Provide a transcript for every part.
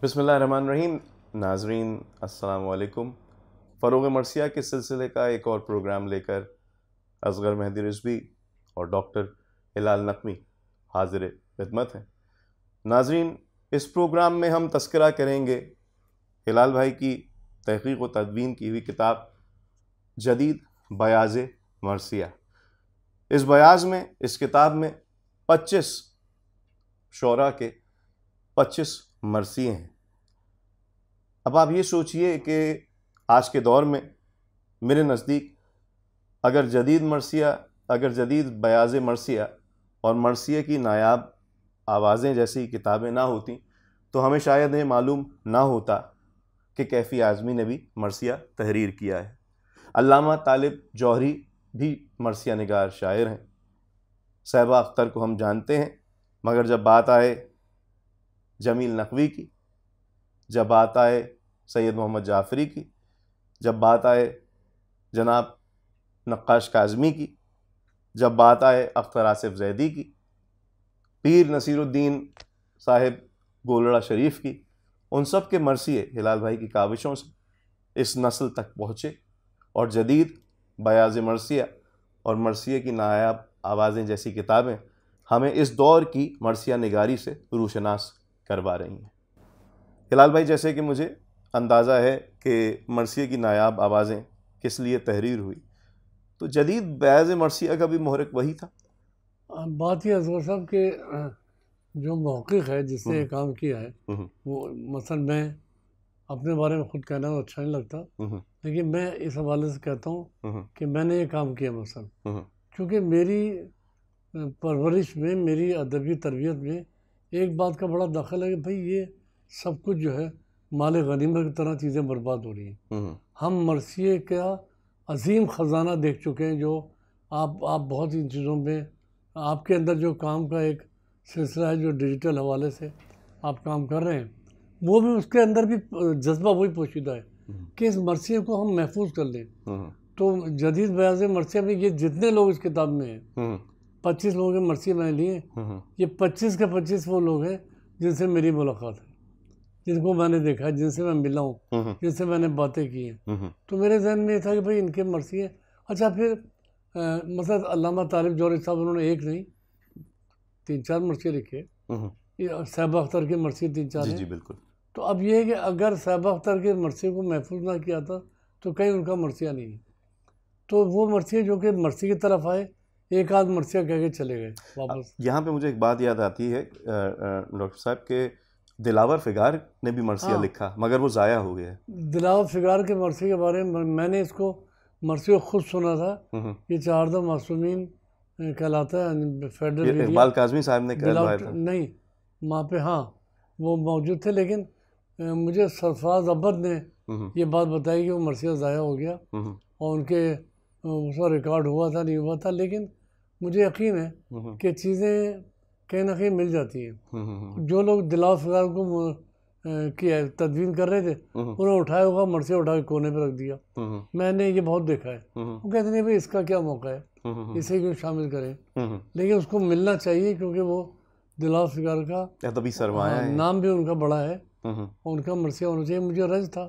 बिस्मिल्लाहिर्रहमानिर्रहीम। नाजरीन अस्सलाम वालेकुम। फ़रोग़ मरसिया के सिलसिले का एक और प्रोग्राम लेकर असगर मेहदी रिजवी और डॉक्टर हिलाल नकवी हाजिर खिदमत हैं। नाजरीन, इस प्रोग्राम में हम तस्करा करेंगे हिलाल भाई की तहक़ीक़ व तदवीन की हुई किताब जदीद बयाज़ मरसिया। इस बयाज़ में, इस किताब में 25 शोरा के 25 मरसिए हैं। अब आप ये सोचिए कि आज के दौर में मेरे नज़दीक अगर जदीद बयाज़ मरसिया और मरसिया की नायाब आवाज़ें जैसी किताबें ना होती तो हमें शायद ये मालूम ना होता कि कैफ़ी आज़मी ने भी मरसिया तहरीर किया है। अल्लामा तालिब जौहरी भी मरसिया निगार शायर हैं। साहिबा अख्तर को हम जानते हैं, मगर जब बात आए जमील नकवी की, जब बात आए सैयद मोहम्मद जाफ़री की, जब बात आए जनाब नक्काश काज़मी की, जब बात आए अख्तर आसिफ ज़ैदी की, पीर नसीरुद्दीन साहिब गोलड़ा शरीफ की, उन सब के मरसिए हिलाल भाई की काविशों से इस नस्ल तक पहुँचे और जदीद बयाज़ मरसिया और मरसिया की नायाब आवाज़ें जैसी किताबें हमें इस दौर की मरसिया निगारी से रूशनास करवा रही हैं। हिलाल भाई, जैसे कि मुझे अंदाज़ा है कि मरसिया की नायाब आवाज़ें किस लिए तहरीर हुई, तो जदीद बयाज़ मरसिया का भी मुहर्रिक वही था। बात यह असगर साहब कि जो मौक़िफ़ है जिसने ये काम किया है, वो मसलन मैं अपने बारे में ख़ुद कहना तो अच्छा नहीं लगता, लेकिन मैं इस हवाले से कहता हूँ कि मैंने ये काम किया मसलन, क्योंकि मेरी परवरिश में, मेरी अदबी तरबियत में एक बात का बड़ा दखल है कि भाई ये सब कुछ जो है माल गनीमत की तरह चीज़ें बर्बाद हो रही हैं। हम मरसिए का अजीम ख़जाना देख चुके हैं, जो आप बहुत इन चीज़ों में आपके अंदर जो काम का एक सिलसिला है, जो डिजिटल हवाले से आप काम कर रहे हैं, वो भी उसके अंदर भी जज्बा वही पोशीदा है कि इस मरसिए को हम महफूज कर लें। तो जदीद बयाज़ मरसिया में ये जितने लोग इस किताब में हैं, 25 लोगों के मरसिए मैंने लिए, ये 25 के 25 वो लोग हैं जिनसे मेरी मुलाकात है, जिनको मैंने देखा है, जिनसे मैं मिला हूँ, जिनसे मैंने बातें की हैं। तो मेरे जहन में ये था कि भाई इनके मरसिए। अच्छा, फिर मतलब अल्लामा तालिब जौहरी साहब, उन्होंने एक नहीं 3-4 मरसिए लिखे। साहिबा अख्तर के मरसिए 3-4 हैं। जी बिल्कुल। तो अब ये है कि अगर साहिबा अख्तर के मरसिए को महफूज ना किया था तो कहीं उनका मरसिया नहीं है। तो वो मरसिए जो कि मरसिए की तरफ आए, एक आध मरसिया कह के चले गए वापस। यहाँ पे मुझे एक बात याद आती है डॉक्टर साहब के दिलावर फिगार ने भी मरसिया लिखा, मगर वो ज़ाया हो गया। दिलावर फिगार के मरसिए के बारे में मैंने इसको मरसिया खुद सुना था। ये चारदा मासूमीन कहलाता है, फेडरल इकबाल काज़मी साहब ने कहलवाया था। नहीं, वहाँ पे हाँ वो मौजूद थे, लेकिन मुझे सरफराज अब्बद ने ये बात बताई कि वो मरसिया ज़ाया हो गया और उनके उसका रिकॉर्ड हुआ था नहीं हुआ था, लेकिन मुझे यकीन है कि चीज़ें कहीं ना कहीं मिल जाती हैं। जो लोग दिलावर फिगार को की तदवीन कर रहे थे, उन्होंने उठाया होगा, मरसिया उठा के कोने पे रख दिया। मैंने ये बहुत देखा है। वो कहते नहीं भाई इसका क्या मौका है, इसे क्यों शामिल करें, लेकिन उसको मिलना चाहिए क्योंकि वो दिलावर फिगार का तभी सरमाया है, नाम भी उनका बड़ा है और उनका मरसिया होना चाहिए। मुझे रंज था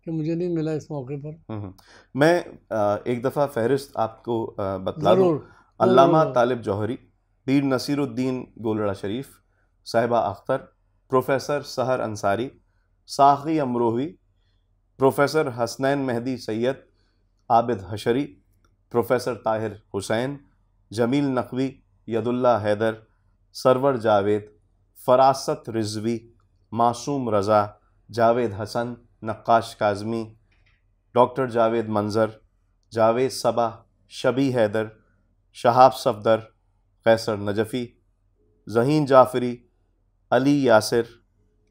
कि मुझे नहीं मिला इस मौके पर। मैं एक दफ़ा फहरिस्त आपको बतला दूँ। अल्लामा तालिब जौहरी, पीर नसीरुद्दीन गोलड़ा शरीफ, साहिबा Akhtar, professor Sahar Ansari, Saqi Amrohi, professor Hasnain Mehdi Syed, Abid Hashri, professor Tahir Hussain, Jameel Naqvi, Yadullah Haider, Sarwar Javed, Farasat Rizvi, Masoom Raza, Javed Hasan, Naqqash Kazmi, doctor Javed Manzar, Javed सबा, शबी हैदर, शहाब सफदर, कैसर नजफ़ी, ज़हीन जाफ़री, अली यासिर,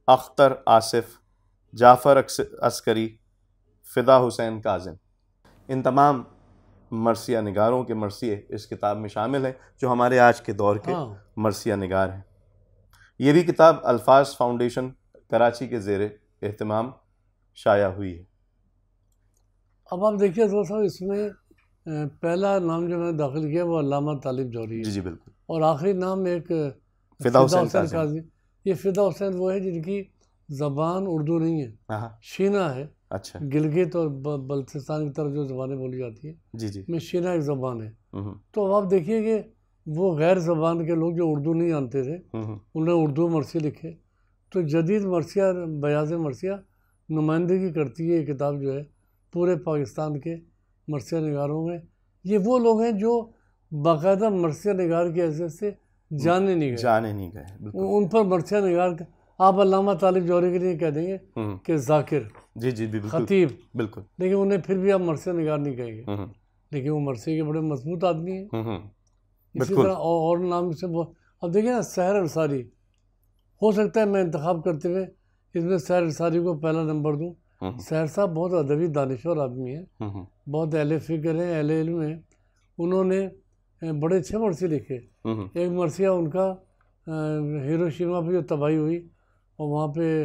अख्तर आसिफ, जाफ़र अस्करी, फ़िदा हुसैन काज़िम, इन तमाम मरसिया निगारों के मरसिए इस किताब में शामिल हैं, जो हमारे आज के दौर के मरसिया निगार हैं। ये भी किताब अल्फाज फाउंडेशन कराची के ज़ेरे एहतमाम शाया हुई है। अब आप देखिए तो साहब, इसमें पहला नाम जो मैंने दाखिल किया वो अल्लामा तालिब जौहरी है। जी बिल्कुल। और आखिरी नाम एक फ़िदा हुसैन काज़ी। ये फ़िदा हुसैन वो है जिनकी ज़बान उर्दू नहीं है, हाँ, शीना है। अच्छा, गिलगित और बल्तिस्तान की तरफ जो ज़बानें बोली जाती है, जी जी, में शीना एक ज़बान है। तो अब आप देखिए कि वो गैर ज़बान के लोग जो उर्दू नहीं जानते थे, उन्होंने उर्दू मरसी लिखे। तो जदीद मरसिया, बयाज़ मरसिया नुमाइंदगी करती है ये किताब जो है पूरे पाकिस्तान के मरसिया निगारों में। ये वो लोग हैं जो बाकायदा मरसिया निगार की हैसियत से जाने नहीं गए, बिल्कुल। उन पर मरसिया निगार आप अल्लामा तालिब जौहरी के लिए कह देंगे कि जाकिर, जी जी, बिल्कुल, खतीब, बिल्कुल, लेकिन उन्हें फिर भी आप मरसिया निगार नहीं कहेंगे, लेकिन वो मरसिया के बड़े मजबूत आदमी हैं। इसी तरह और नाम से अब देखिए ना, सहर अंसारी, हो सकता है मैं इंतखाब करते हुए इसमें सहर अंसारी को पहला नंबर दूं। सहर साहब बहुत अदबी दानिश्वर आदमी है, बहुत अहले फ़िक्र हैं, अहले इल्म हैं। उन्होंने बड़े अच्छे मरसी लिखे। एक मरसिया उनका हिरोशिमा पे जो तबाही हुई और वहाँ पे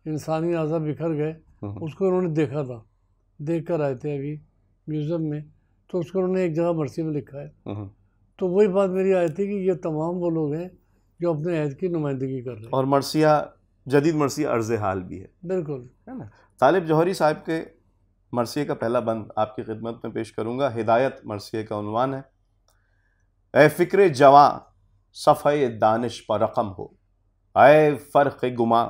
इंसानी आज़ा बिखर गए, उसको उन्होंने देखा था, देख कर आए थे अभी म्यूज़ियम में, तो उसको उन्होंने एक जगह मरसी में लिखा है। तो वही बात मेरी आई थी कि ये तमाम वो लोग हैं जो अपने अहद की नुमाइंदगी कर रहे हैं। और मरसिया, जदीद मरसिया अर्ज़ हाल भी है, बिल्कुल, है ना। तालिब जौहरी साहब के मरसिए का पहला बंद आपकी खिदमत में पेश करूँगा। हिदायत मरसिए का उन्वान है, ए फ़िक्र जवां सफ़े दानिश पर रकम हो, ए फ़र्क़ गुमा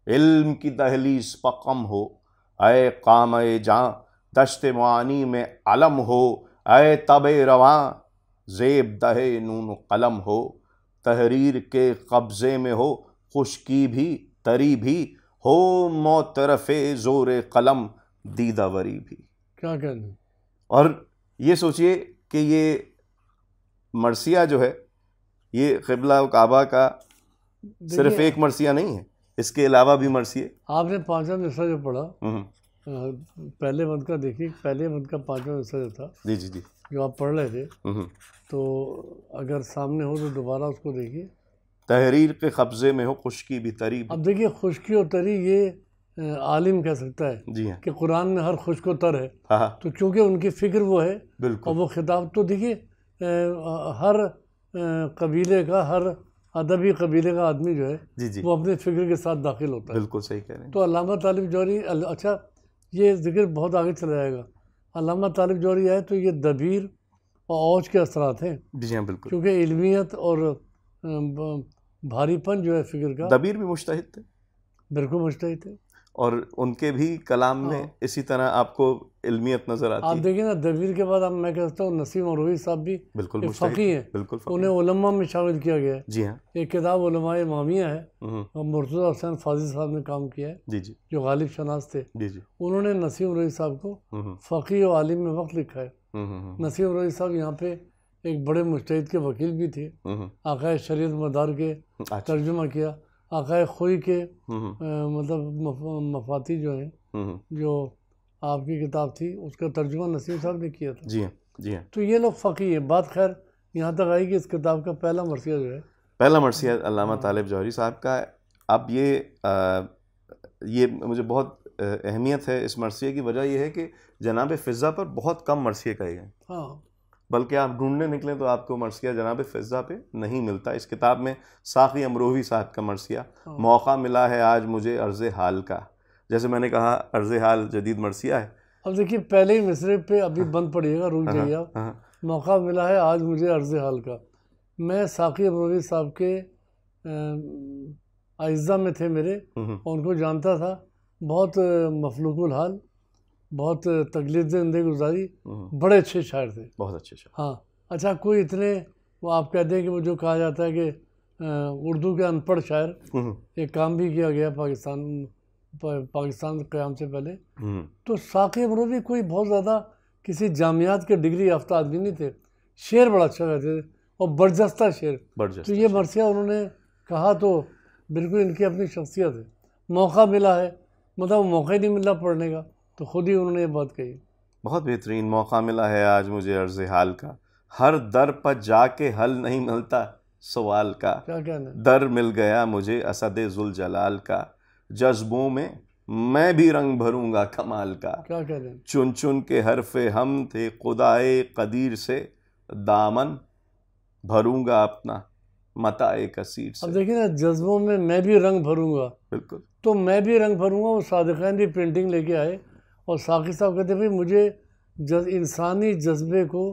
इल्म की दहलीज पर कम हो, ए काम जां दश्त मुआनी में अलम हो, ए तबे रवां ज़ेब दहे नून कलम हो, तहरीर के कब्ज़े में हो खुशकी भी तरी भी, हो मोतरफ़े ज़ोर कलम दीदावरी भी। क्या कहना। और ये सोचिए कि ये मरसिया जो है ये क़िबला व काबा का सिर्फ एक मरसिया नहीं है, इसके अलावा भी मरसिए। आपने पांचवा मिसरा जो पढ़ा, पहले बंद का देखिए, पहले बंद का पांचवा मिसरा जो था, जी जी जी, जो आप पढ़ रहे थे, तो अगर सामने हो तो दोबारा उसको देखिए। तहरीर के कब्जे में हो खुशकी भी तरी भी। अब देखिए, खुशकी और तरी ये आलिम कह सकता है, जी हाँ, कि कुरान में हर खुश्क और तर है। हाँ, तो चूंकि उनकी फिक्र वो है, बिल्कुल, और वो खिताब, तो देखिए हर कबीले का, हर अदबी कबीले का आदमी जो है, जी जी, वो अपने फिक्र के साथ दाखिल होता है। बिल्कुल सही कह रहे हैं। तो अल्लामा तालिब जौहरी, अच्छा ये जिक्र बहुत आगे चला जाएगा। अल्लामा तालिब जौहरी आए तो ये दबीर और औज के असरात हैं। जी हाँ, बिल्कुल, क्योंकि इल्मियत और भारीपन जो है फिक्र का, दबीर भी मुज्तहिद थे, बिल्कुल मुज्तहिद थे, और उनके भी कलाम में इसी तरह आपको इल्मियत नजर आती है। आप देखिए ना, दबीर के बाद मैं कहता हूँ नसीम अमरोही साहब भी बिल्कुल फ़क़ी हैं, बिल्कुल, उन्हें उलमा में शामिल किया गया है। जी हाँ, एक किताब उलमा इमामिया है, और मुर्तज़ा हुसैन फ़ाज़िल साहब ने काम किया है, जी जी, जो गालिब शनास थे। जी जी, उन्होंने नसीम अमरोही साहब को फ़क़ी और आलिम में वक्त लिखा है। नसीम अमरोही साहब यहाँ पे एक बड़े मुज्तहिद के वकील भी थे। आकाए शरीयत मदार के तर्जुमा किया, आकाए खोई के मतलब मफाती जो हैं, जो आपकी किताब थी, उसका तर्जुमा नसीम साहब ने किया था। जी हाँ, जी हाँ। तो ये लोग फ़क़ी है। बात खैर यहाँ तक आई कि इस किताब का पहला मरसिया जो है, पहला मरसिया अल्लामा तालिब जौहरी साहब का है। अब ये मुझे बहुत अहमियत है इस मरसिए की। वजह यह है कि जनाब फ़िज़ा पर बहुत कम मरसिए कहे गए। हाँ, बल्कि आप ढूंढने निकलें तो आपको मरसिया जनाब फ़िज़ा पे नहीं मिलता। इस किताब में साक़ी अमरोही साहब का मरसिया, मौका मिला है आज मुझे अर्ज़ हाल का, जैसे मैंने कहा अर्ज़ हाल जदीद मरसिया है। अब देखिए, पहले ही मिसरे पे अभी बंद पड़िएगा, रुक जाइए आप। मौका मिला है आज मुझे अर्ज़ हाल का। मैं साक़ी अमरोही साहब के आइज़ा में थे मेरे, और उनको जानता था। बहुत मफलूकुल हाल, बहुत तकलीफ ज़िंदगी गुजारी, बड़े अच्छे शायर थे, बहुत अच्छे शायर। हाँ, अच्छा, कोई इतने, वो आप कहते हैं कि वो जो कहा जाता है कि उर्दू के अनपढ़ शायर, एक काम भी किया गया पाकिस्तान क़याम से पहले। तो साक़ी अमरोही कोई बहुत ज़्यादा किसी जामियात के डिग्री याफ्ता आदमी नहीं थे, शेर बड़ा अच्छा कहते थे, और बरजस्ता शेर। तो ये मरसिया उन्होंने कहा तो बिल्कुल इनकी अपनी शख्सियत है। मौका मिला है, मतलब मौका ही नहीं मिला पढ़ने का, तो खुद ही उन्होंने ये बात कही। बहुत बेहतरीन। मौका मिला है आज मुझे अर्ज़ हाल का, हर दर पर जाके हल नहीं मिलता सवाल का, क्या कहना है? दर मिल गया मुझे असद जुल जलाल का, जज्बों में मैं भी रंग भरूंगा कमाल का, क्या कहना है? चुन चुन के हरफे हम थे खुदाए कदीर से, दामन भरूंगा अपना मताए कसीर से। अब देखिए ना, जज्बों में मैं भी रंग भरूंगा, बिल्कुल। तो मैं भी रंग भरूंगा, वो सादिक़ान की प्रिंटिंग लेके आए और साक़ी साहब कहते भाई मुझे इंसानी जज्बे को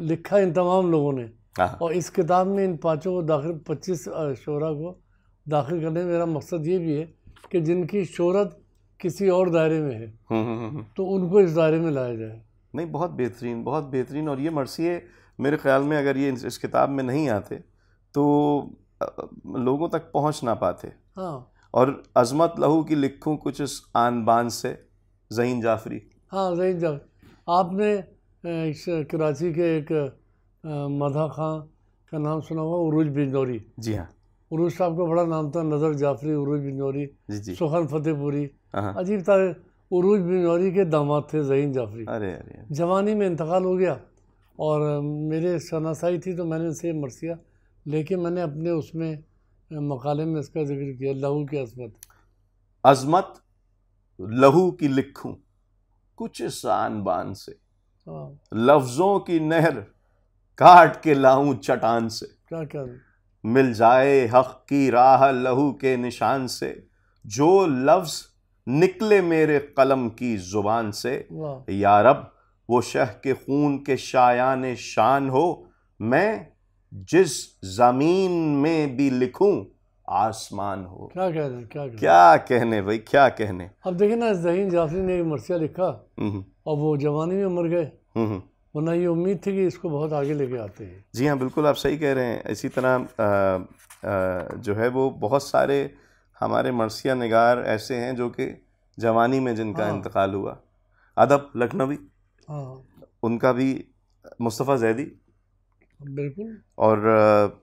लिखा इन तमाम लोगों ने, और इस किताब में इन पाँचों को दाखिल 25 शोरा को दाखिल करने में मेरा मकसद ये भी है कि जिनकी शोहरत किसी और दायरे में है तो उनको इस दायरे में लाया जाए। नहीं, बहुत बेहतरीन, बहुत बेहतरीन। और ये मरसिए मेरे ख्याल में अगर ये इस किताब में नहीं आते तो लोगों तक पहुंच ना पाते। हाँ, और अजमत लहू की लिखूं कुछ इस आन बान से, ज़हीन जाफरी। हाँ, ज़हीन जाफरी। आपने इस कराची के एक मधा खां का नाम सुना होगा, उरूज बिजनौरी। जी हाँ। उरूज साहब का बड़ा नाम था, नज़र जाफरी, उरूज बिजनौरी, सुखन फतेहपुरी। अजीब था, उरूज बिजनौरी के दामाद थे ज़हीन जाफरी। अरे अरे, जवानी में इंतकाल हो गया और मेरे शनासाई थी तो मैंने इसे मरसिया लेके मैंने अपने उसमें मकाले में इसका जिक्र किया, लहू की अजमत। अजमत लहू की लिखूं कुछ शान बान से, लफ्जों की नहर काट के लाऊं चटान से। क्या क्या मिल जाए हक की राह लहू के निशान से, जो लफ्ज निकले मेरे कलम की जुबान से। या रब वो शह के खून के शायान शान हो, मैं जिस जमीन में भी लिखूं आसमान हो। क्या कहने, क्या कहने भाई, क्या कहने। अब देखिए ना, ज़हीन जाफरी ने एक मरसिया लिखा और वो जवानी में मर गए, वरना ये उम्मीद थी कि इसको बहुत आगे लेके आते हैं। जी हाँ, बिल्कुल आप सही कह रहे हैं। इसी तरह जो है वो बहुत सारे हमारे मरसिया निगार ऐसे हैं जो कि जवानी में जिनका इंतकाल हुआ। अदब लखनवी, उनका भी मुस्तफ़ा ज़ैदी, बिल्कुल। और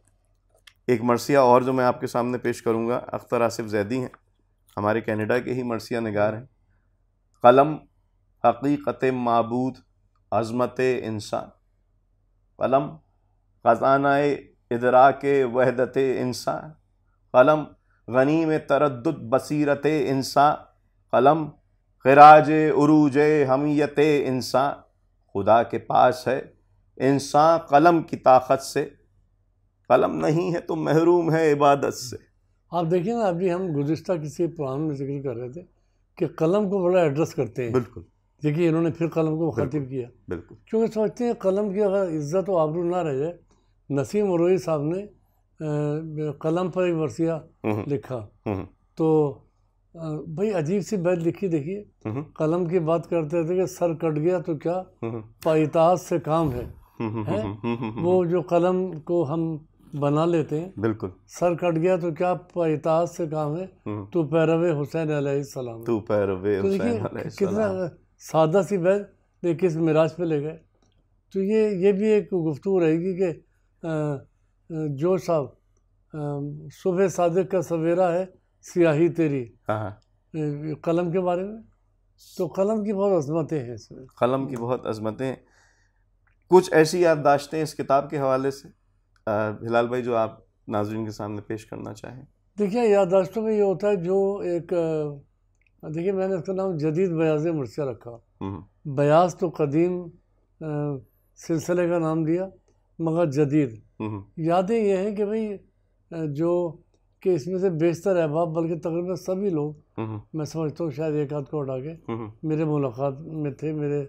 एक मरसिया और जो मैं आपके सामने पेश करूँगा, अख्तर आसिफ ज़ैदी हैं, हमारे कनाडा के ही मरसिया निगार हैं। कलम हकीकत माबूद अज़मत इंसान, कलम ख़ज़ाना इदराक वहदत इंसान, कलम गनीम तरद्दुद बसीरत इंसान, कलम ख़िराज उरूज हमियत इंसान। खुदा के पास है इंसान कलम की ताकत से, कलम नहीं है तो महरूम है इबादत से। आप देखिए ना, अभी हम गुज़िश्ता किसी प्रोग्राम में जिक्र कर रहे थे कि कलम को बड़ा एड्रेस करते हैं। बिल्कुल। देखिए इन्होंने फिर कलम को मुखातिब किया, बिल्कुल, क्योंकि समझते हैं कलम की अगर इज्जत और आबरू ना रह जाए। नसीम उरोई साहब ने कलम पर एक मरसिया लिखा, तो भाई अजीब सी बात लिखी। देखिए, कलम की बात करते थे कि सर कट गया तो क्या पाइताज से काम है, वो जो कलम को हम बना लेते हैं, बिल्कुल, सर कट गया तो क्या पाइताज से काम है, तो पैरवे हुसैन अलैहिस्सलाम, तू पैरवे हुसैन अलैहिस्सलाम। कितना सादा सी बात लेकिन किस मिराज पे ले गए। तो ये भी एक गुफ्तगू रहेगी कि जो साहब सुबह सादिक का सवेरा है सियाही तेरी, कलम के बारे में। तो कलम की बहुत अजमतें हैं इसमें, कलम की बहुत अजमतें। कुछ ऐसी याददाश्तें इस किताब के हवाले से हिलाल भाई जो आप नाज़रीन के सामने पेश करना चाहें। देखिए, याददाश्तों में ये होता है जो एक देखिए मैंने इसका नाम जदीद बयाज़ मरसिया रखा। बयाज़ तो कदीम सिलसिले का नाम दिया, मगर जदीद यादें ये हैं कि भाई जो कि इसमें से बेशतर अहबाब बल्कि तकरीबन सभी लोग मैं समझता हूँ शायद एक आध को उठा के मेरे मुलाकात में थे, मेरे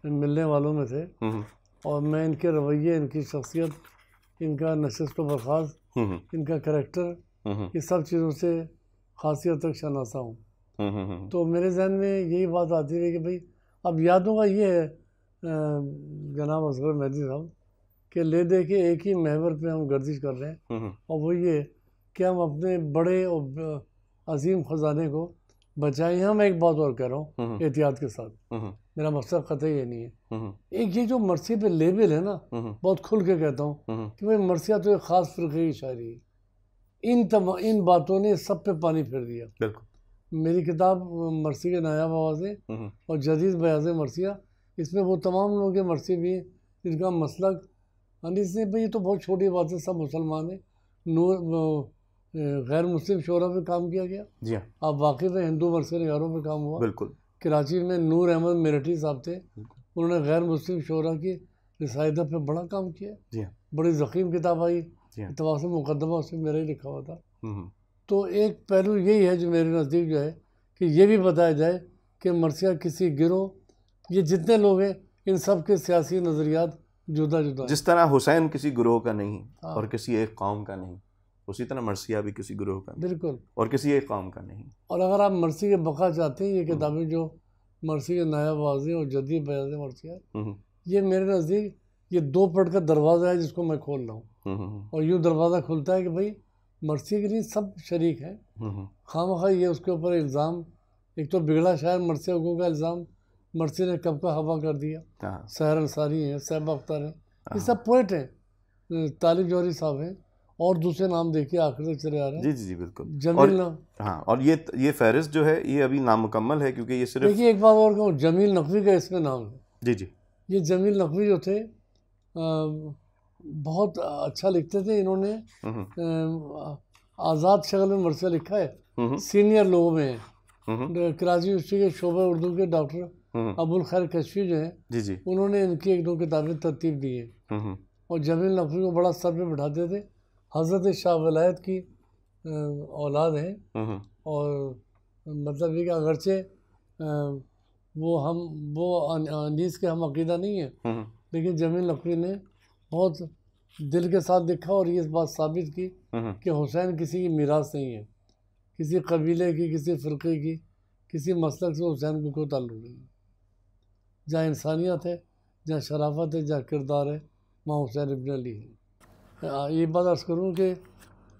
मिलने वालों में थे, और मैं इनके रवैये, इनकी शख्सियत, इनका नशिस्त व बर्खास्त, इनका करैक्टर, ये सब चीज़ों से खासी हद तक शनासा हूँ। तो मेरे जहन में यही बात आती रही कि भाई अब यादों का ये है जनाब असगर मेहदी साहब कि ले दे के एक ही महवर पे हम गर्दिश कर रहे हैं, और वो ये कि हम अपने बड़े और अजीम ख़जाने को बचाएं। हम एक बात और कह रहा हूँ एहतियात के साथ, मेरा मकसद कतई ये नहीं है। एक ये जो मरसिया पे लेबल है ना, बहुत खुल के कहता हूँ कि भाई मरसिया तो एक ख़ास फ़िरक़े की शायरी है। इन बातों ने सब पे पानी फेर दिया। बिल्कुल। मेरी किताब मरसी के नायाब आवाज़ें और जदीद बयाज़ मरसिया, इसमें वो तमाम लोगों के मरसी भी हैं जिनका मसलक इसने भाई ये तो बहुत छोटी बात है, सब मुसलमान हैं। नूर गैर मुस्लिम शोरा पे काम किया गया। जी हाँ, आप वाकिफ़ हैं, हिंदू मरसिया निगारों पे काम हुआ। बिल्कुल। कराची में नूर अहमद मेरठी साहब थे, उन्होंने गैर मुस्लिम शोरा की रिसायदा पे बड़ा काम किया। जी हाँ, बड़ी ज़ख़ीम किताब आई इत्तफाक से मुकदमा उसमें मेरा ही लिखा हुआ था। तो एक पहलू यही है जो मेरे नज़दीक जो है कि ये भी बताया जाए कि मर्सिया किसी गिरोह, ये जितने लोग हैं इन सब के सियासी नज़रियात जुदा जुदा। जिस तरह हुसैन किसी गिरोह का नहीं और किसी एक कौम का नहीं, उसी तरह मर्सिया भी किसी गिरोह का नहीं बिल्कुल और किसी एक कौम का नहीं। और अगर आप मर्सी के बका चाहते हैं, ये किताबें जो मर्सी के नायाबाजी और जदीद बयान मर्सिया, ये मेरे नज़दीक ये 2 पट का दरवाज़ा है जिसको मैं खोल रहा हूँ। और यूँ दरवाज़ा खुलता है कि भाई मर्सी के लिए सब शरीक हैं, खामखा ये उसके ऊपर इल्ज़ाम, एक तो बिगड़ा शायर मर्सी हुकूक का इल्ज़ाम मर्सी ने कब का हवा कर दिया। सहर अंसारी हैं, सैफ अख्तर हैं, ये सब पोइट हैं, तालिब जौहरी साहब हैं, और दूसरे नाम देखिए आखिर तक चले आ रहे हैं। जी बिल्कुल। जमील हाँ, और ये फहरिस्त जो है ये अभी नामुकम्मल है क्योंकि ये सिर्फ, देखिए एक बात और कहूँ, जमील नकवी का इसमें नाम है। जी ये जमील नकवी जो थे बहुत अच्छा लिखते थे। इन्होंने आज़ाद शक्ल में मर्सिया लिखा है, सीनियर लोगों में है। कराची यूनिवर्सिटी के शोबा उर्दू के डॉक्टर अबुल खैर कश्फी जो हैं, उन्होंने इनकी 1-2 किताबें तरतीब दी हैं। और जमील नकवी को बड़ा सर पे बैठाते थे। हज़रत शाह वलायत की औलाद हैं, और मतलब ये कि अगरचे वो अनीस के हम अकीदा नहीं है, लेकिन जमील नकवी ने बहुत दिल के साथ देखा और ये बात साबित की कि हुसैन किसी की मीरास नहीं है, किसी कबीले की, किसी फ़िरक़े की, किसी मसलक से हुसैन को कोई ताल्लुक़ नहीं है। जहाँ इंसानियत है, जहाँ शराफत है, जहाँ किरदार है, वहाँ हुसैन इब्न अली है। ये बात अर्ज़ करूँ कि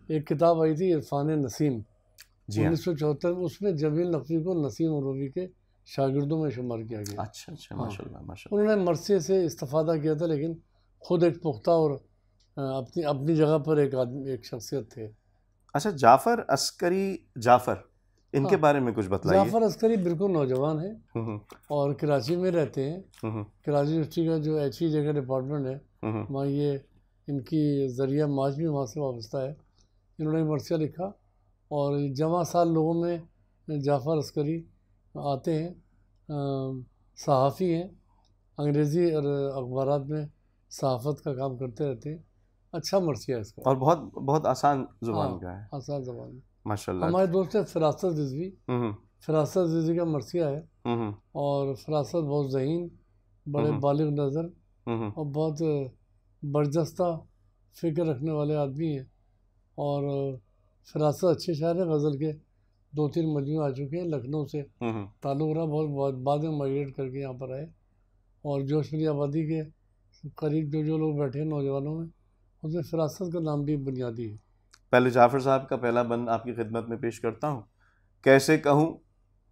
एक किताब आई थी इरफान नसीम 1974, उसमें जमील नकवी को नसीम उरूवी के शागिर्दों में शुमार किया गया। अच्छा माशाल्लाह माशाल्लाह। उन्होंने मर्सी से इस्तिफ़ादा किया था, लेकिन खुद एक पुख्ता और अपनी जगह पर एक आदमी, एक शख्सियत थे। अच्छा, जाफ़र अस्करी, जाफ़र, इनके बारे में कुछ बताइए। जाफ़र अस्करी बिल्कुल नौजवान है और कराची में रहते हैं। कराची यूनिवर्सिटी का जो HE का डिपार्टमेंट है, वहाँ ये इनकी ज़रिया माज भी वहाँ से वाबस्ता है। इन्होंने मर्सिया लिखा और जमा साल लोगों में जाफ़र अस्करी आते हैं, सहाफ़ी हैं, अंग्रेज़ी और अखबारात में सहाफ़त का काम करते रहते हैं। अच्छा मर्सिया इसका, और बहुत आसान ज़ुबान का है, आसान ज़ुबान माशाल्लाह। हमारे दोस्त है फ़िरासत रिज़वी, फ़िरासत रिज़वी का मर्सिया है, और फ़िरासत बहुत ज़हीन, बड़े बालिग़ नज़र और बहुत बर्जस्ता फ़िक्र रखने वाले आदमी हैं। और फ़िरासत अच्छे शायर हैं, गज़ल के 2-3 मजमू आ चुके हैं। लखनऊ से ताल्लुक़ रहा, बहुत बाद में माइग्रेट करके यहाँ पर आए, और जोशपुरी आबादी के करीब जो लोग बैठे हैं नौजवानों में, उसमें फ़िरासत का नाम भी बुनियादी है। पहले जाफ़र साहब का पहला बंद आपकी खिदमत में पेश करता हूँ। कैसे कहूँ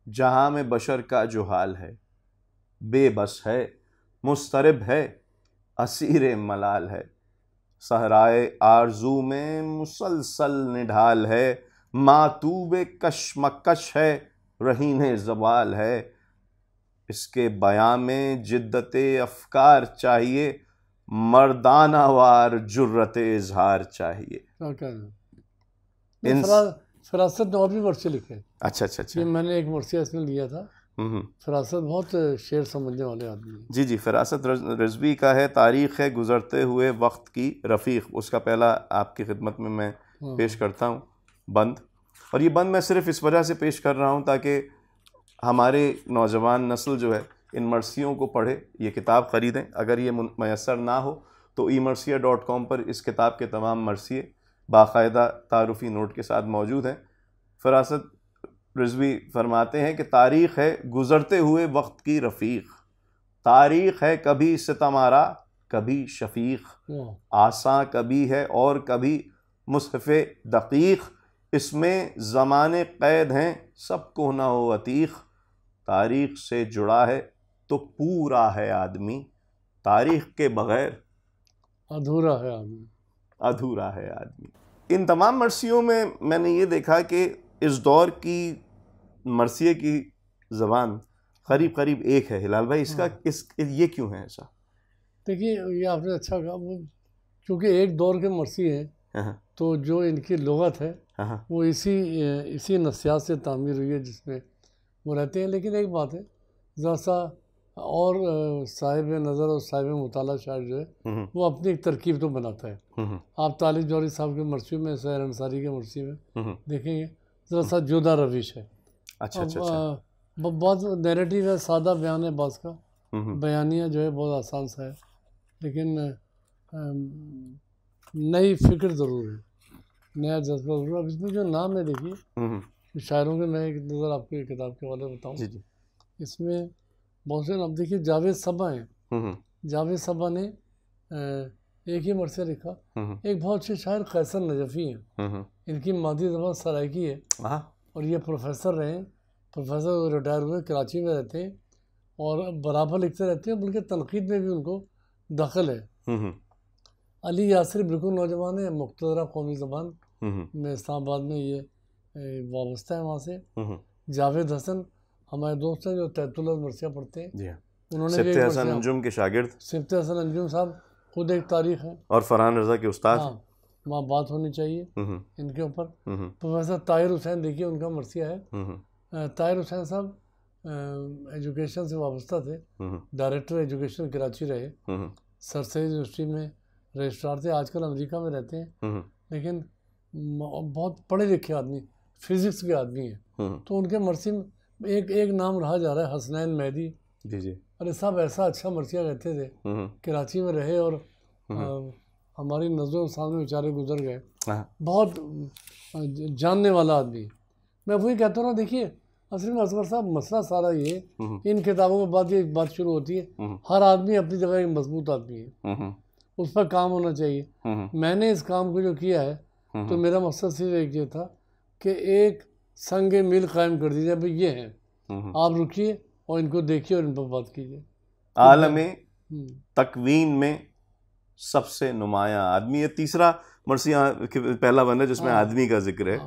जहाँ में बशर का जो हाल है, बेबस है, मुस्तरब है, असीर मलाल है, सहराए आरजू में मुसलसल निढाल है, मातूबे कशमकश है, रहीने ज़वाल है, इसके बयां में जिद्दते अफ़कार चाहिए, मर्दानावार जुर्रते इज़हार चाहिए। फ़िरासत ने और भी मर्सिया लिखे। अच्छा, ये मैंने एक मर्सिया इसमें लिया था। फ़िरासत बहुत शेर समझने वाले आदमी। जी फ़िरासत रिज़वी का है, तारीख़ है गुज़रते हुए वक्त की रफ़ीक, उसका पहला आपकी खिदमत में मैं पेश करता हूँ बंद। और ये बंद मैं सिर्फ़ इस वजह से पेश कर रहा हूँ ताकि हमारे नौजवान नस्ल जो है इन मर्सियों को पढ़े, ये किताब ख़रीदें। अगर ये मैसर ना हो तो emersia.com पर इस किताब के तमाम मर्सिये बाकायदा तारुफ़ी नोट के साथ मौजूद हैं। फ़िरासत रिज़वी फरमाते हैं कि तारीख़ है गुज़रते हुए वक्त की रफ़ीक, तारीख़ है कभी सितमारा कभी शफ़ीक़, आसा कभी है और कभी मुसहफ़े दक़ीक़, इसमें ज़माने क़ैद हैं सबको न हो अतीक़, तारीख़ से जुड़ा है तो पूरा है आदमी, तारीख़ के बग़ैर अधूरा है आदमी, अधूरा है आदमी। इन तमाम मर्सियों में मैंने ये देखा कि इस दौर की मर्सिये की ज़बान करीब करीब एक है। हिलाल भाई, इसका ये क्यों है ऐसा? देखिए, ये आपने अच्छा कहा, वो क्योंकि एक दौर के मर्सी हैं, तो जो इनकी लुग़त है वो इसी नस्यात से तामीर हुई है जिसमें वो रहते हैं। लेकिन एक बात है, ज़रा सा और साहिब नज़र और साहिब मुताला शायर जो है वो अपनी एक तरकीब तो बनाता है। आप तालिब जौहरी साहब के मरसी में, सैर अंसारी के मरसी में देखेंगे ज़रा सा जुदा रविश है। अच्छा। बहुत नैरेटिव है, सादा बयान है बास का, बयानिया जो है बहुत आसान सा है, लेकिन नई फिक्र ज़रूर है, नया जज्बा ज़रूर। अब इसमें जो नाम है देखिए शायरों के, मैं एक नज़र आपको एक किताब के वाले बताऊँ, इसमें बहुत से नाम देखिए। जावेद सबा हैं, जावेद सबा ने एक ही मरसिया लिखा। एक बहुत अच्छे शायर कैसर नजफ़ी हैं, इनकी मादी ज़बान सराइकी है और ये प्रोफेसर रहे, प्रोफेसर रिटायर हुए, कराची में रहते हैं और बराबर लिखते रहते हैं, बल्कि तनकीद में भी उनको दखल है। अली यासिर बिल्कुल नौजवान है, मुख्तदरा कौमी ज़बान में इस्लामाबाद में ये वाबस्ता है वहाँ से। जावेद हसन हमारे दोस्त हैं जो तैतुल मरसिया पढ़ते हैं, उन्होंने भी हसन अंजुम के शागिर्द, सिफ्त हसन अंजुम साहब खुद एक तारीख है और फरहान रज़ा के उस्ताद। हाँ, वहाँ बात होनी चाहिए इनके ऊपर। प्रोफेसर ताहिर हुसैन देखिए उनका मरसिया है। ताहिर हुसैन साहब एजुकेशन से वाबस्ता थे, डायरेक्टर एजुकेशन कराची रहे, सर सैयद यूनिवर्सिटी में रजिस्ट्रार थे, आजकल अमेरिका में रहते हैं, लेकिन बहुत पढ़े लिखे आदमी, फिजिक्स के आदमी हैं। तो उनके मरसी में एक नाम रहा जा रहा है, हसनैन मेहदी। जी। अरे साहब ऐसा अच्छा मरसिया कहते थे, कराची में रहे और हमारी नज़रों सामने बेचारे गुजर गए। बहुत जानने वाला आदमी। मैं वही कहता हूँ ना, देखिए असल में असगर साहब मसला सारा ये, इन किताबों के बाद ये बात शुरू होती है, हर आदमी अपनी जगह एक मजबूत आदमी है, उस पर काम होना चाहिए। मैंने इस काम को जो किया है तो मेरा मकसद सिर्फ एक ये था कि एक संग मिल कायम कर दीजिए, भाई ये हैं, आप रुकिए और इनको देखिए और इन पर बात कीजिए। आलमे तकवीन में सबसे नुमाया आदमी, ये तीसरा मरसिया पहला बंद है जिसमें आदमी का जिक्र है,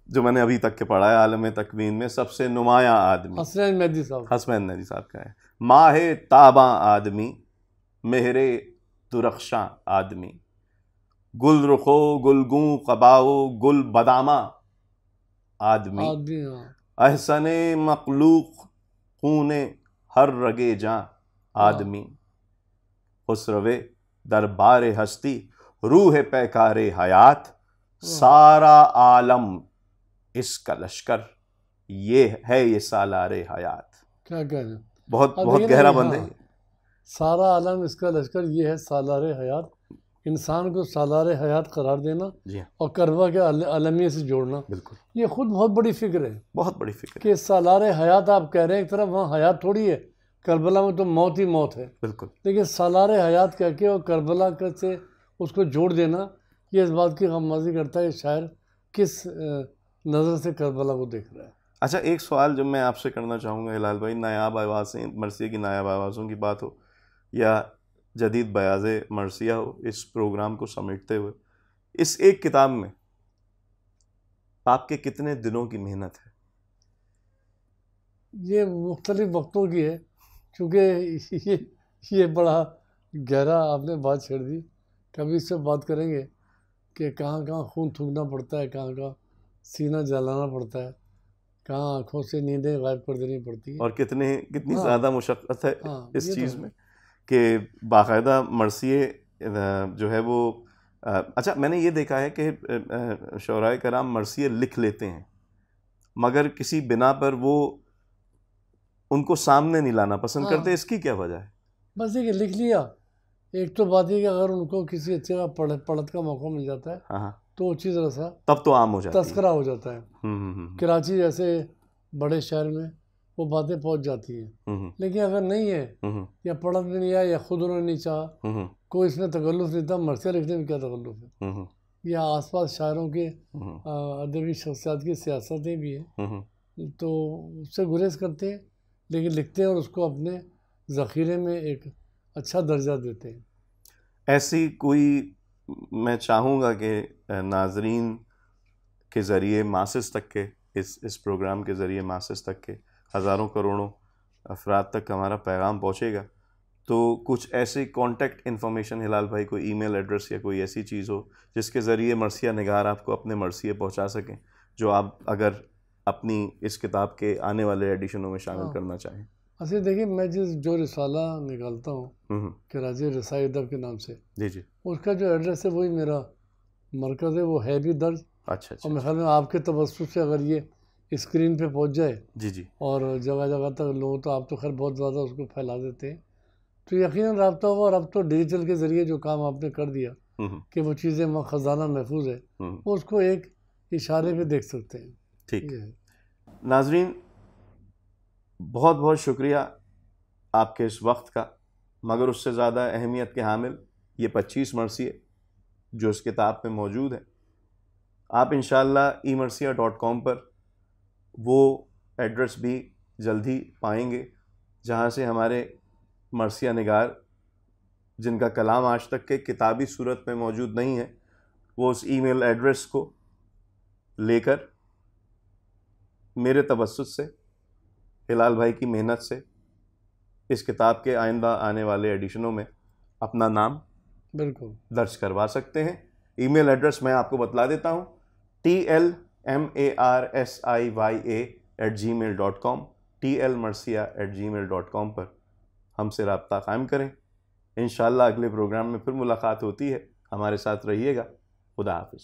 जो मैंने अभी तक के पढ़ा है। आलमे तकवीन में सबसे नुमाया आदमी हसनैन मेहदी साहब का है। माहे ताबा आदमी, मेहरे दुरख्शां आदमी, गुल रुखो गुलगू कबाओ गुल बदामा आदमी, अहसने मखलूक खूने हर रगे जां आदमी, खुसरवे दरबारे हस्ती रूह पैकारे हयात, सारा आलम इसका लश्कर ये है ये सालारे हयात। क्या कह रहे हैं, बहुत गहरा बंद है। सारा आलम इसका लश्कर ये है सालारे हयात, इंसान को सालारे हयात करार देना और करबा के अलमिया से जोड़ना, बिल्कुल ये खुद बहुत बड़ी फिक्र है, बहुत बड़ी फिक्र कि सालारे हयात आप कह रहे हैं, एक तरफ वहाँ हयात थोड़ी है, करबला में तो मौत ही मौत है, बिल्कुल, लेकिन सालारे हयात कह के और करबला से उसको जोड़ देना, ये इस बात की गममाज़ी करता है शायर किस नज़र से करबला को देख रहा है। अच्छा, एक सवाल जो मैं आपसे करना चाहूँगा हिलाल भाई, नायाब आवाज़ें मरसिया की नायाब आवाज़ों की बात हो या जदीद बयाज़ मरसिया हो, इस प्रोग्राम को समेटते हुए इस एक किताब में आपके कितने दिनों की मेहनत है? ये मुख्तलिफ वक्तों की है, क्योंकि ये बड़ा गहरा आपने बात छेड़ दी। कभी इससे बात करेंगे कि कहाँ कहाँ खून थूकना पड़ता है, कहाँ कहाँ सीना जलाना पड़ता है, कहाँ आँखों से नींदें गायब कर देनी पड़ती है, और कितनी ज़्यादा मुशक्क़त है इस चीज़ में कि बाकायदा मरसिए जो है वो अच्छा, मैंने ये देखा है कि शौराए कराम मरसिए लिख लेते हैं मगर किसी बिना पर वो उनको सामने नहीं लाना पसंद करते, इसकी क्या वजह है? बस ये लिख लिया, एक तो बात है कि अगर उनको किसी अच्छे का पढ़त का मौका मिल जाता है तो अच्छी तरह से तब तो आम हो जाता है, तस्करा हो जाता है। कराची जैसे बड़े शहर में वो बातें पहुंच जाती हैं, लेकिन अगर नहीं है या पढ़त में नहीं आया या खुद उन्होंने नहीं चाहा, कोई इसमें तकल्लुफ़ नहीं था, मरसिया लिखने में क्या तकल्लुफ़ है, या आसपास शायरों के अदबी शख्सियात की सियासतें भी हैं, तो उससे गुरेज करते हैं, लेकिन लिखते हैं और उसको अपने ज़ख़ीरे में एक अच्छा दर्जा देते हैं। ऐसी कोई, मैं चाहूँगा कि नाजरीन के ज़रिए मासिस तक के इस प्रोग्राम के ज़रिए मासिस तक के हज़ारों करोड़ों अफराद तक हमारा पैगाम पहुँचेगा, तो कुछ ऐसी कॉन्टेक्ट इन्फॉर्मेशन हिलाल भाई, कोई ईमेल एड्रेस या कोई ऐसी चीज़ हो जिसके ज़रिए मरसिया निगार आपको अपने मरसिए पहुँचा सकें, जो आप अगर अपनी इस किताब के आने वाले एडिशनों में शामिल करना चाहें? अच्छा देखिए, मैं जो रिसाला निकालता हूँ कराची रसाई अदब के नाम से, जी जी, उसका जो एड्रेस है वही मेरा मरकज़ है, वो है भी दर्ज। अच्छा और मेरे अच्छा, ख्याल में आपके तवज्जुह से अगर ये स्क्रीन पे पहुंच जाए जी जी, और जगह जगह तक लोग, तो आप तो खैर बहुत ज़्यादा उसको फैला देते हैं, तो यकीनन रब्ता होगा। और अब तो डिजिटल के ज़रिए जो काम आपने कर दिया कि वो चीज़ें ख़जाना महफूज है, वो उसको एक इशारे पे देख सकते हैं। ठीक। ये है। नाजरीन, बहुत बहुत शुक्रिया आपके इस वक्त का, मगर उससे ज़्यादा अहमियत के हामिल ये 25 मरसिए जो इस किताब में मौजूद है। आप इंशाअल्लाह emarsiya.com पर वो एड्रेस भी जल्द ही पाएंगे जहाँ से हमारे मरसिया निगार, जिनका कलाम आज तक के किताबी सूरत में मौजूद नहीं है, वो उस ईमेल एड्रेस को लेकर मेरे तवज्जुह से, हिलाल भाई की मेहनत से इस किताब के आइंदा आने वाले एडिशनों में अपना नाम बिल्कुल दर्ज करवा सकते हैं। ईमेल एड्रेस मैं आपको बतला देता हूँ, TLMARSIYA@gmail.com, TLMarsiya@gmail.com पर हमसे रब्ता कायम करें। इंशाअल्लाह अगले प्रोग्राम में फिर मुलाकात होती है। हमारे साथ रहिएगा। खुदा हाफिज़।